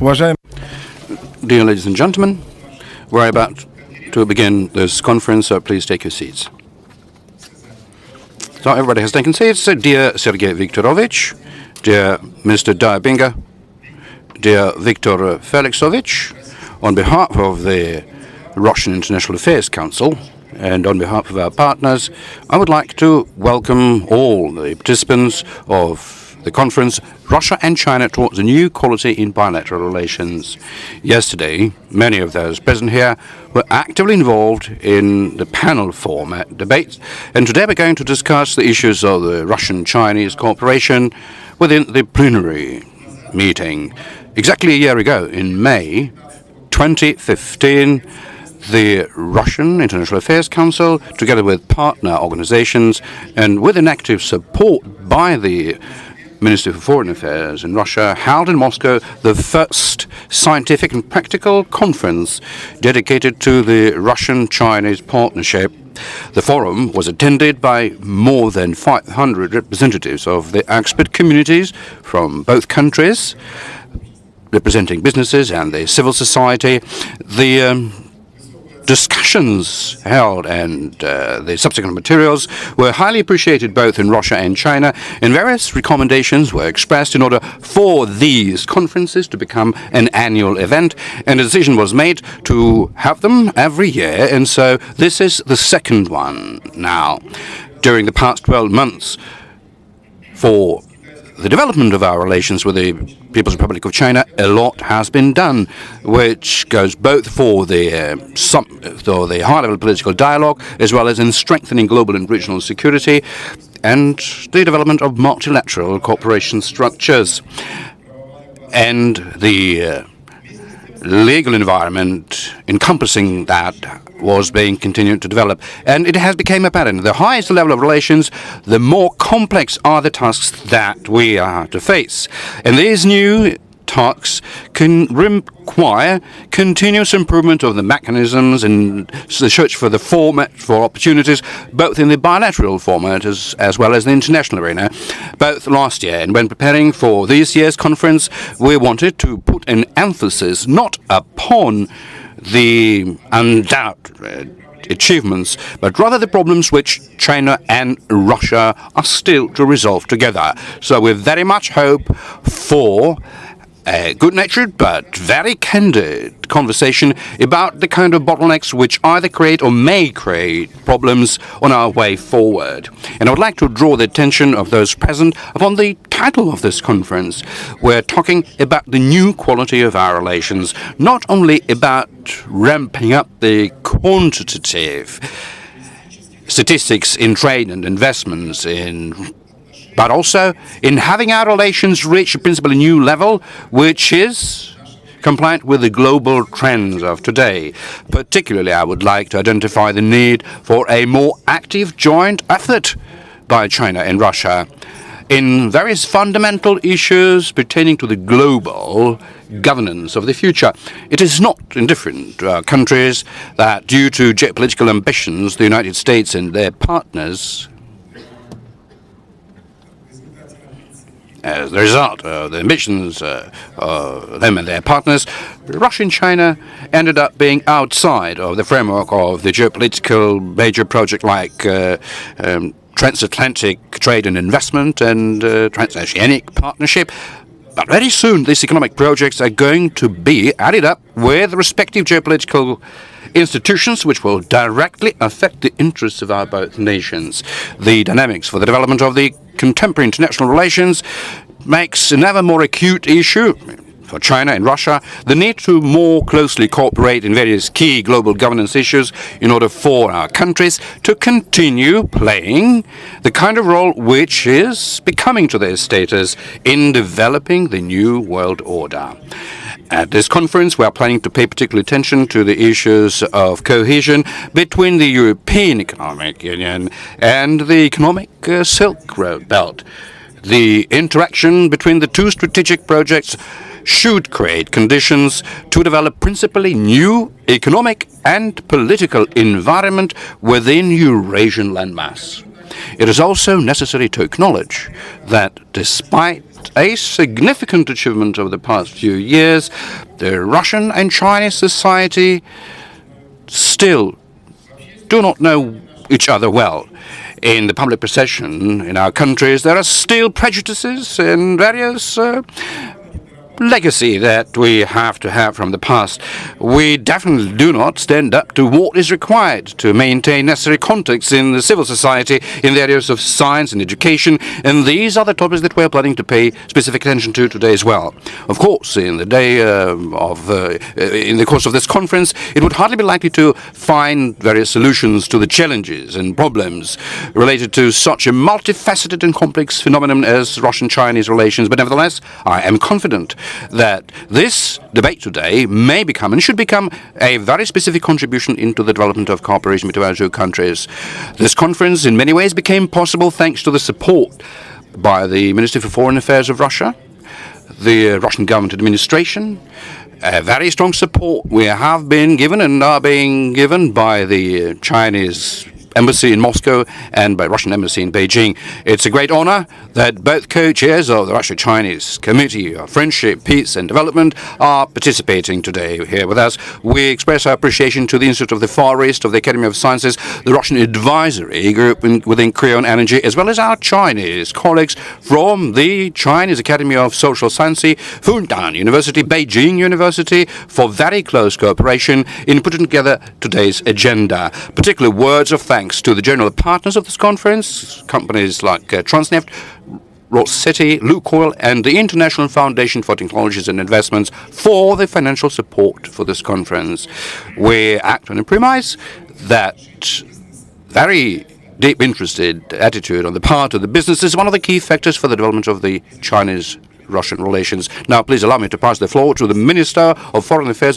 Dear ladies and gentlemen, we're about to begin this conference, so please take your seats. So everybody has taken seats. Dear Sergei Viktorovich, dear Mr. Dyabinga, dear Viktor Felixovich, on behalf of the Russian International Affairs Council and on behalf of our partners, I would like to welcome all the participants of the conference, Russia and China towards a new quality in bilateral relations. Yesterday, many of those present here were actively involved in the panel format debates, and today we're going to discuss the issues of the Russian-Chinese cooperation within the plenary meeting. Exactly a year ago, in May 2015, the Russian International Affairs Council, together with partner organizations and with an active support by the Ministry for Foreign Affairs in Russia, held in Moscow the first scientific and practical conference dedicated to the Russian-Chinese partnership. The forum was attended by more than 500 representatives of the expert communities from both countries, representing businesses and the civil society. The discussions held and the subsequent materials were highly appreciated both in Russia and China, and various recommendations were expressed in order for these conferences to become an annual event, and a decision was made to have them every year, and so this is the second one now. During the past 12 months, for the development of our relations with the People's Republic of China, a lot has been done, which goes both for the high-level political dialogue, as well as in strengthening global and regional security, and the development of multilateral cooperation structures. And the legal environment encompassing that was being continued to develop. And it has become apparent, the highest the level of relations, the more complex are the tasks that we are to face. And these new talks can require continuous improvement of the mechanisms and the search for the format for opportunities, both in the bilateral format as well as the international arena. Both last year and when preparing for this year's conference, we wanted to put an emphasis not upon the undoubted achievements, but rather the problems which China and Russia are still to resolve together. So we very much hope for a good-natured but very candid conversation about the kind of bottlenecks which either create or may create problems on our way forward. And I would like to draw the attention of those present upon the title of this conference. We're talking about the new quality of our relations, not only about ramping up the quantitative statistics in trade and investments but also in having our relations reach a principally new level, which is compliant with the global trends of today. Particularly, I would like to identify the need for a more active joint effort by China and Russia in various fundamental issues pertaining to the global governance of the future. It is not indifferent to our countries that, due to geopolitical ambitions, the United States and their partners, as the result of the ambitions of them and their partners, Russia and China ended up being outside of the framework of the geopolitical major project like transatlantic trade and investment and transoceanic partnership. But very soon, these economic projects are going to be added up with respective geopolitical institutions which will directly affect the interests of our both nations. The dynamics for the development of the contemporary international relations makes an ever more acute issue for China and Russia the need to more closely cooperate in various key global governance issues in order for our countries to continue playing the kind of role which is becoming to their status in developing the new world order. At this conference, we are planning to pay particular attention to the issues of cohesion between the European Economic Union and the Economic Silk Road Belt. The interaction between the two strategic projects should create conditions to develop principally new economic and political environment within Eurasian landmass. It is also necessary to acknowledge that despite a significant achievement over the past few years. The Russian and Chinese society still do not know each other well. In the public perception in our countries, there are still prejudices and various legacy that we have to have from the past. We definitely do not stand up to what is required to maintain necessary context in the civil society in the areas of science and education, and these are the topics that we're planning to pay specific attention to today as well. Of course, in the course of this conference, it would hardly be likely to find various solutions to the challenges and problems related to such a multifaceted and complex phenomenon as Russian-Chinese relations, but nevertheless, I am confident that this debate today may become and should become a very specific contribution into the development of cooperation between our two countries. This conference in many ways became possible thanks to the support by the Ministry for Foreign Affairs of Russia, the Russian government administration, a very strong support we have been given and are being given by the Chinese Embassy in Moscow and by Russian Embassy in Beijing. It's a great honor that both co-chairs of the Russia-Chinese Committee of Friendship, Peace and Development are participating today here with us. We express our appreciation to the Institute of the Far East of the Academy of Sciences, the Russian Advisory Group within Creon Energy, as well as our Chinese colleagues from the Chinese Academy of Social Sciences, Fudan University, Beijing University, for very close cooperation in putting together today's agenda. Particular words of thanks to the general partners of this conference, companies like Transneft, Rosseti, Lukoil, and the International Foundation for Technologies and Investments for the financial support for this conference. We act on a premise that very deep interested attitude on the part of the business is one of the key factors for the development of the Chinese-Russian relations. Now, please allow me to pass the floor to the Minister of Foreign Affairs